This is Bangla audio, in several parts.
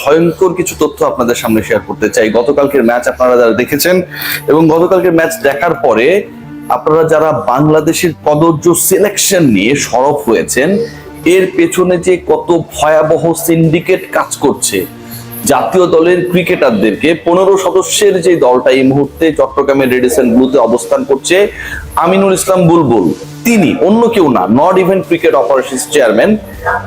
ভয়ঙ্কর কিছু তথ্য আপনাদের সামনে শেয়ার করতে চাই। গতকালকের ম্যাচ আপনারা যারা দেখেছেন এবং গতকালকের ম্যাচ দেখার পরে আপনারা যারা বাংলাদেশের কদর্য সিলেকশন নিয়ে সরব হয়েছেন, এর পেছনে যে কত ভয়াবহ সিন্ডিকেট কাজ করছে। জাতীয় দলের ক্রিকেটারদেরকে 15 সদস্যের যে দলটা এই মুহূর্তে চট্টগ্রামের রেডিসন ব্লুতে অবস্থান করছে, আমিনুল ইসলাম বুলবুল, তিনি অন্য কেউ না, not even cricket operations chairman,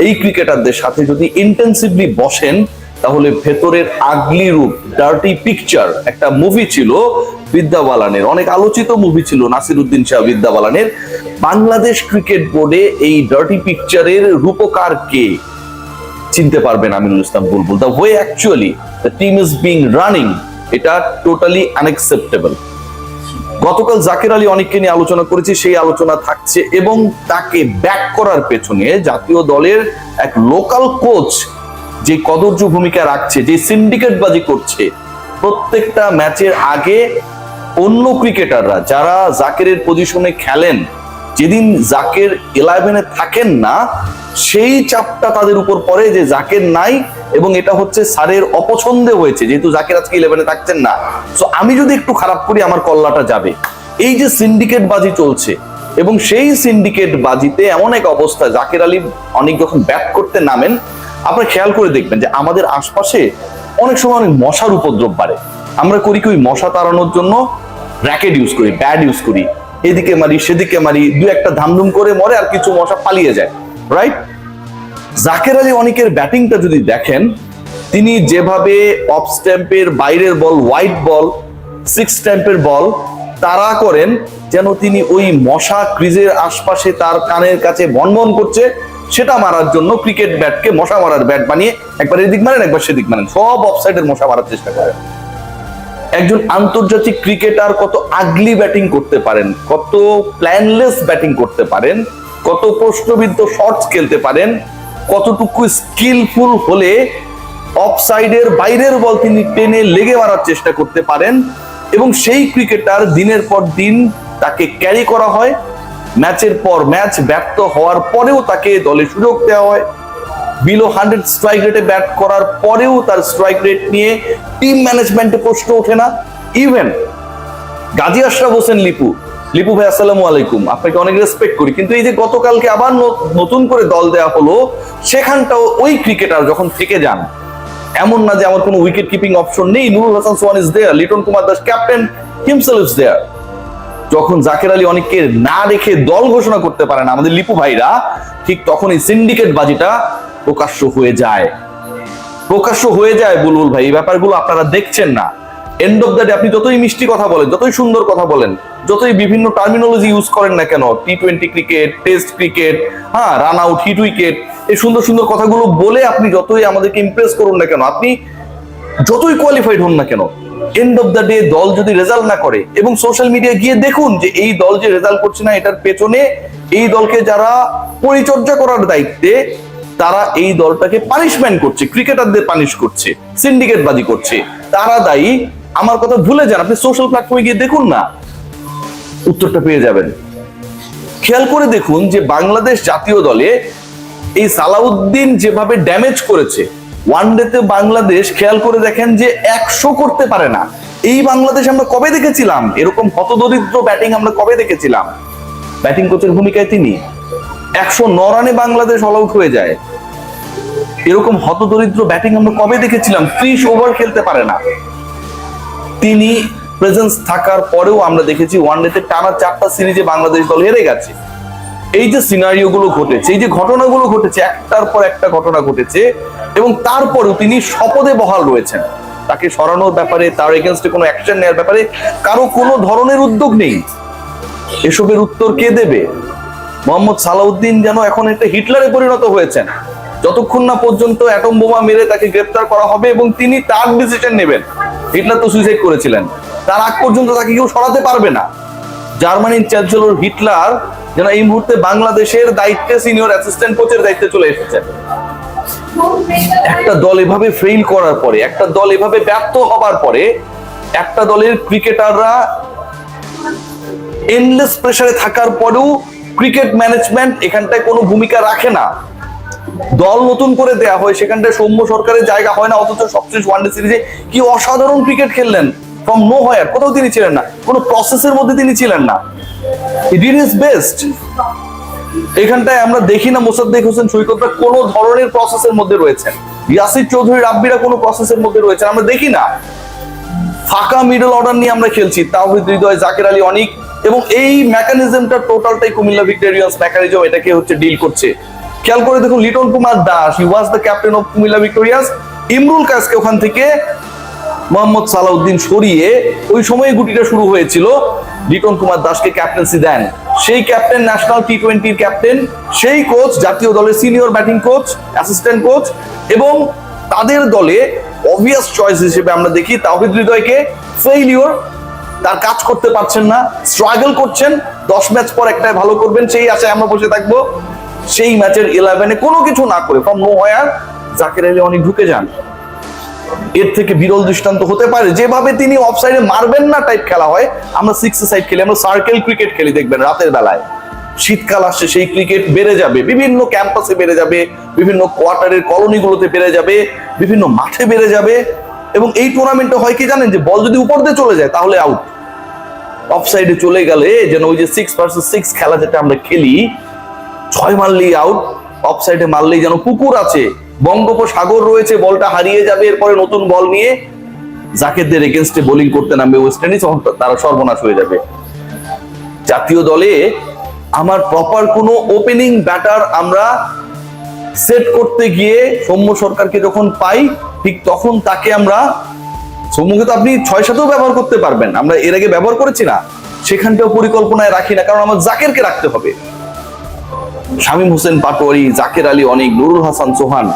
এই ক্রিকেটারদের সাথে যদি ইন্টেন্সিভলি বসেন তাহলে ভেতরের আগলি রূপ, ডার্টি পিকচার, একটা মুভি ছিল বিদ্যা বালানের, অনেক আলোচিত মুভি ছিল নাসিরউদ্দিন শাহ বিদ্যা বালানের। বাংলাদেশ ক্রিকেট বোর্ডে এই ডার্টি পিকচারের রূপকার কে চিনতে পারবেন Aminul Islam Bulbul. The way actually the team is being running, এটা টোটালি আনএক্সেপ্টেবল। গতকাল জাকের আলী অনেককে নিয়ে আলোচনা করেছি, সেই আলোচনা থাকছে এবং তাকে ব্যাক করার পেছনে জাতীয় দলের এক লোকাল কোচ যে কদর্য ভূমিকা রাখছে, যে সিন্ডিকেটবাজি করছে। প্রত্যেকটা ম্যাচের আগে অন্য ক্রিকেটাররা যারা জাকেরের পজিশনে খেলেন, যেদিন জাকের 11-এ থাকেন না, সেই চাপটা তাদের উপর পড়ে যে জাকের নাই এবং এটা হচ্ছে স্যারের অপছন্দে হয়েছে, যেহেতু জাকের আজকে 11-এ থাকছেন না, সো আমি যদি একটু খারাপ করি আমার কল্লাটা যাবে। এই যে সিন্ডিকেট বাজি চলছে এবং সেই সিন্ডিকেট বাজিতে এমন এক অবস্থা, জাকের আলী অনেক যখন ব্যাট করতে নামেন, আপনারা খেয়াল করে দেখবেন যে আমাদের আশপাশে অনেক সময় অনেক মশার উপদ্রব বাড়ে। আমরা করি কি, ওই মশা তাড়ানোর জন্য র্যাকেট ইউজ করি, ব্যাট ইউজ করি, এদিকে মারি সেদিকে মারি, দু একটা ধামধুম করে মরে আর কিছু মশা পালিয়ে যায়, রাইট? জাকের আলী অনেকের ব্যাটিংটা যদি দেখেন, তিনি যেভাবে অফ স্ট্যাম্পের বাইরের বল, হোয়াইট বল, 6 স্ট্যাম্পের বল তাড়া করেন, যেন তিনি ওই মশা ক্রিজের আশপাশে তার কানের কাছে বনবন করছে, সেটা মারার জন্য ক্রিকেট ব্যাটকে মশা মারার ব্যাট বানিয়ে একবার এদিক মারেন একবার সেদিক মারেন, সব অফসাইডের মশা মারার চেষ্টা করেন। একজন আন্তর্জাতিক ক্রিকেটার কত আগলি ব্যাটিং করতে পারেন, কত প্ল্যানলেস ব্যাটিং করতে পারেন, কত প্রশ্নবিদ্ধ শটস খেলতে পারেন, কতটুকু স্কিলফুল হলে অফসাইডের বাইরের বল তিনি টেনে লেগে মারার চেষ্টা করতে পারেন, এবং সেই ক্রিকেটার দিনের পর দিন তাকে ক্যারি করা হয়, ম্যাচের পর ম্যাচ ব্যর্থ হওয়ার পরেও তাকে দলে সুযোগ দেওয়া হয়, বিলো 100 স্ট্রাইক রেটে ব্যাট করার পরেও তার স্ট্রাইক রেট নিয়ে টিম ম্যানেজমেন্টে প্রশ্ন ওঠে না। ইভেন গাজী আশরাফ হোসেন লিপু ভাই, আসসালামু আলাইকুম, আপনাকে অনেক রেসপেক্ট করি, কিন্তু এই যে গতকালকে আবার নতুন করে দল দেওয়া হলো, সেখানটাও ওই ক্রিকেটার যখন থেকে যান, এমন না যে আমার কোনো উইকেট কিপিং অপশন নেই, Nurul Hasan Sohan is there, Liton Kumar Das captain himself is there. যখন জাকের আলী অনেককে না রেখে দল ঘোষণা করতে পারেন আমাদের লিপু ভাইরা, ঠিক তখন এই সিন্ডিকেট বাজিটা প্রকাশ্য হয়ে যায়। বুলবুল ভাই, এই ব্যাপারগুলো আপনারা দেখছেন না। এন্ড অফ দ্য ডে আপনি যতই মিষ্টি কথা বলেন, যতই সুন্দর কথা বলেন, যতই বিভিন্ন টার্মিনোলজি ইউজ করেন না কেন, টি20 ক্রিকেট, টেস্ট ক্রিকেট, হ্যাঁ, রান আউট, হিট উইকেট, এই সুন্দর সুন্দর কথাগুলো বলে আপনি যতই আমাদেরকে ইমপ্রেস করুন না কেন, আপনি যতই কোয়ালিফাইড হন না কেন, এন্ড অফ দ্য ডে দল যদি রেজাল্ট না করে, এবং সোশ্যাল মিডিয়া গিয়ে দেখুন যে এই দল যে রেজাল্ট করছে না, এটার পেছনে এই দলকে যারা পরিচর্যা করার দায়িত্বে, তারা এই দলটাকে পানিশমেন্ট করছে, ক্রিকেটারদের পানিশ করছে, সিন্ডিকেট বাজি করছে, তারা দায়ী। আমার কথা ভুলে যান, আপনি সোশ্যাল প্ল্যাটফর্মে গিয়ে দেখুন না, উত্তরটা পেয়ে যাবেন। খেয়াল করে দেখুন যে বাংলাদেশ জাতীয় দলে এই সালাউদ্দিন যেভাবে ড্যামেজ করেছে, ওয়ানডেতে বাংলাদেশ, খেয়াল করে দেখেন যে 100 করতে পারে না। এই বাংলাদেশ আমরা কবে দেখেছিলাম? এরকম হতদরিদ্র ব্যাটিং আমরা কবে দেখেছিলাম? ব্যাটিং কোচের ভূমিকায় তিনি 109 রানে বাংলাদেশ অল আউট হয়ে যায়। এরকম হতদরিদ্র ব্যাটিং আমরা কবে দেখেছিলাম? 30 ওভার খেলতে পারে না। তিনি প্রেজেন্স থাকার পরেও আমরা দেখেছি ওয়ানডেতে টানা 4টা সিরিজে বাংলাদেশ দল হেরে গেছে। এই যে সিনারিও গুলো ঘটেছে, এই যে ঘটনাগুলো ঘটেছে, একটার পর একটা ঘটনা ঘটেছে, এবং তারপরেও তিনি শপথে বহাল রয়েছেন। তাকে সরানোর ব্যাপারে, তার এগেনস্টে কোনো অ্যাকশন নেওয়ার ব্যাপারে কারো কোনো ধরনের উদ্যোগ নেই। এসবের উত্তর কে দেবে? মোহাম্মদ সালাউদ্দিন যেন এখন একটা হিটলারে পরিণত হয়েছেন। যতক্ষণ না পর্যন্ত অ্যাটম বোমা মেরে তাকে গ্রেফতার করা হবে এবং তিনি তার ডিসিশন নেবেন। হিটলার তো সুইসাইড করেছিলেন, তার আগ পর্যন্ত তাকে কেউ সরাতে পারবে না। জার্মানির চ্যান্সেলর হিটলার যেন এই মুহূর্তে বাংলাদেশের দায়িত্বে, সিনিয়র অ্যাসিস্ট্যান্ট কোচের দায়িত্বে চলে এসেছেন। একটা দল এভাবে ফেইল করার পরে, একটা দল এভাবে ব্যর্থ হবার পরে, একটা দলের ক্রিকেটাররা এন্ডলেস প্রেসারে থাকার পরেও ক্রিকেট ম্যানেজমেন্ট এখানটায় কোনো ভূমিকা রাখে না। দল নতুন করে দেয়া হয়, সেখানটায় সৌম্য সরকারের জায়গা হয় না, অথচ সবশেষ ওয়ানডে সিরিজে কি অসাধারণ ক্রিকেট খেললেন ফ্রম নো হোয়ার। কোথাও তিনি ছিলেন না, কোনো প্রসেসের মধ্যে তিনি ছিলেন না, হি ডিড হিজ বেস্ট। এখানটায় আমরা দেখি না মোসাদ্দেক হোসেন সৈকতরা কোনো ধরনের প্রসেসের মধ্যে রয়েছেন, ইয়াসির চৌধুরী রাব্বিরা কোনো প্রসেসের মধ্যে রয়েছেন আমরা দেখি না। ফাঁকা মিডল অর্ডার নিয়ে আমরা খেলছি, তাওহিদ হৃদয়, জাকের আলী অনিক, এবং এই মেকানিজমটা টোটালটাই কুমিল্লা ভিক্টোরিয়ান্স মেকানিজম এটাকে হচ্ছে ডিল করছে। খেয়াল করে দেখুন, Liton Kumar Das, he was the captain of Comilla Victorians. Imrul কায়েসকে ওখান থেকে মোহাম্মদ সালাউদ্দিন সরিয়ে ওই সময় গুটিটা শুরু হয়েছিল, লিটন কুমার দাসকে ক্যাপ্টেন্সি দেন। সেই ক্যাপ্টেন ন্যাশনাল টি-20 ক্যাপ্টেন, সেই কোচ জাতীয় দলের senior batting coach, assistant coach, এবং তাদের দলে অবভিয়াস চয়েস হিসেবে আমরা দেখি তাওহিদ হৃদয়কে। ফেইলিওর, তার কাজ করতে পারছেন না, স্ট্রাগল করছেন, 10 ম্যাচ পর একটাই ভালো করবেন সেই আশায় আমরা বসে থাকবো। সেই ম্যাচের 11-এ কোনো কিছু না করে from nowhere Zaker Ali অনেক ঢুকে যান। এর থেকে বিরল দৃষ্টান্ত হতে পারে, যেভাবে তিনি অফসাইডে মারবেন না টাইপ খেলা হয়, আমরা 6 সাইড খেলি, আমরা সার্কেল ক্রিকেট খেলি দেখবেন রাতের বেলায়। শীতকাল আসছে, সেই ক্রিকেট বেড়ে যাবে, বিভিন্ন ক্যাম্পাসে বেড়ে যাবে, বিভিন্ন কোয়ার্টারের কলোনিগুলোতে বেড়ে যাবে, বিভিন্ন মাঠে বেড়ে যাবে। এবং এই টুর্নামেন্টে হয় কি জানেন, যে বল যদি উপর দিয়ে চলে যায় তাহলে আউট, অফসাইডে চলে গেলে যেন ওই যে 6 ভার্সেস 6 খেলা যেটা আমরা খেলি, 6 মারলেই আউট, অফসাইডে মারলেই যেন পুকুর আছে, বঙ্গোপসাগর রয়েছে, বলটা হারিয়ে যাবে, এরপরে নতুন বল নিয়ে জাকেরদের এগেনস্টে বোলিং করতে নামবে ওয়েস্ট ইন্ডিজ, তারা সর্বনাশ হয়ে যাবে। জাতীয় দলে আমার প্রপার কোনো ওপেনিং ব্যাটার আমরা সেট করতে গিয়ে সৌম্য সরকারকে যখন পাই, ঠিক তখন তাকে আমরা, সৌম্যকে তো আপনি 6-7-ও ব্যবহার করতে পারবেন, আমরা এর আগে ব্যবহার করেছি না, সেখানটাও পরিকল্পনায় রাখি না, কারণ আমার জাকেরকে রাখতে হবে। শামীম হোসেন পাটোয়ারি, জাকের আলী অনিক, নুরুল হাসান সোহান,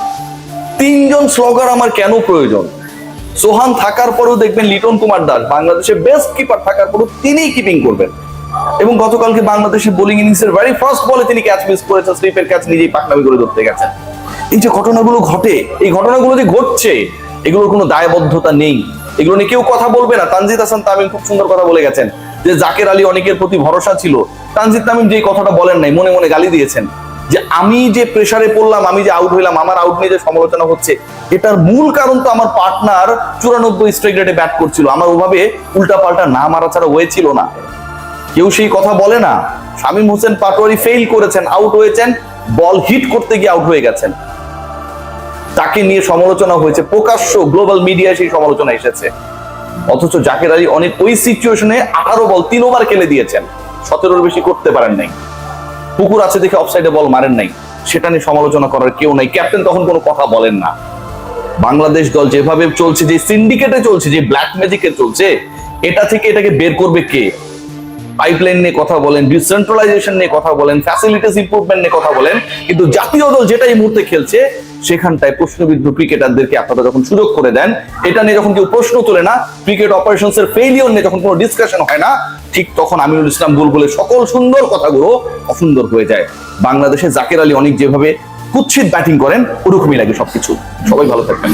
3 জন স্লগার আমার কেন প্রয়োজন? সোহান থাকার পরেও দেখবেন লিটন কুমার দাস, বাংলাদেশের বেস্ট কিপার থাকার পরেও তিনিই কিপিং করবেন। এবং গতকালকে বাংলাদেশের বোলিং ইনিংসের ভেরি ফার্স্ট বলে তিনি ক্যাচ মিস করেছেন, স্লিপের ক্যাচ নিজেই পাকনামি করে ধরতে গেছেন। এই যে ঘটনাগুলো ঘটে, এই ঘটনাগুলো যে ঘটছে, এগুলোর কোনো দায়বদ্ধতা নেই, এগুলো নিয়ে কেউ কথা বলবে না। তানজিদ হাসান তামিম খুব সুন্দর কথা বলে গেছেন যে জাকের আলী অনেকের প্রতি ভরসা ছিল। তানজিদ তামিম যে কথাটা বলেন নাই, মনে মনে গালি দিয়েছেন যে আমি যে প্রেসারে পড়লাম, আমি যে আউট হইলাম, আমার আউট নিয়ে যে সমালোচনা হচ্ছে, এটার মূল কারণ তো আমার পার্টনার 94 স্ট্রাইক রেটে ব্যাট করছিল, আমার ওভাবে উল্টা পাল্টা না মারা ছাড়া হয়েছিল না। কেউ সেই কথা বলে না। শামীম হোসেন পাটোয়ারি ফেইল করেছেন, আউট হয়েছেন, বল হিট করতে গিয়ে আউট হয়ে গেছেন, তাকে নিয়ে সমালোচনা হয়েছে, প্রকাশ্য গ্লোবাল মিডিয়ায় সেই সমালোচনা এসেছে। অথচ জাকের আলী অনেক ওই সিচুয়েশনে 18 বল 3 ওভার খেলে দিয়েছেন, 17-এর বেশি করতে পারেন নাই, পুকুর আছে দেখে অফসাইডে বল মারেন নাই, সেটা নিয়ে সমালোচনা করার কেউ নাই। ক্যাপ্টেন তখন কোনো কথা বলেন না। বাংলাদেশ দল যেভাবে চলছে, যে সিন্ডিকেটে চলছে, যে ব্ল্যাক ম্যাজিকে চলছে, এটা থেকে এটাকে বের করবে কে? পাইপলাইন নিয়ে কথা বলেন, ডিসেন্ট্রালাইজেশন নিয়ে কথা বলেন, ফ্যাসিলিটিস ইমপ্রুভমেন্ট নিয়ে কথা বলেন, কিন্তু জাতীয় দল যেটা এই মুহূর্তে খেলছে, সেখানটায় প্রশ্নবিদ্ধ ক্রিকেটারদেরকে আপনারা যখন সুযোগ করে দেন, এটা নিয়ে যখন কেউ প্রশ্ন তোলে না, ক্রিকেট অপারেশনস এর ফেইলিওর নিয়ে যখন কোনো ডিসকাশন হয় না, ঠিক তখন আমিনুল ইসলাম বুলবুলের সকল সুন্দর কথাগুলো অসুন্দর হয়ে যায়। বাংলাদেশে জাকের আলী অনেক যেভাবে কুৎসিত ব্যাটিং করেন, ওরকমই লাগে সবকিছু। সবাই ভালো থাকবেন।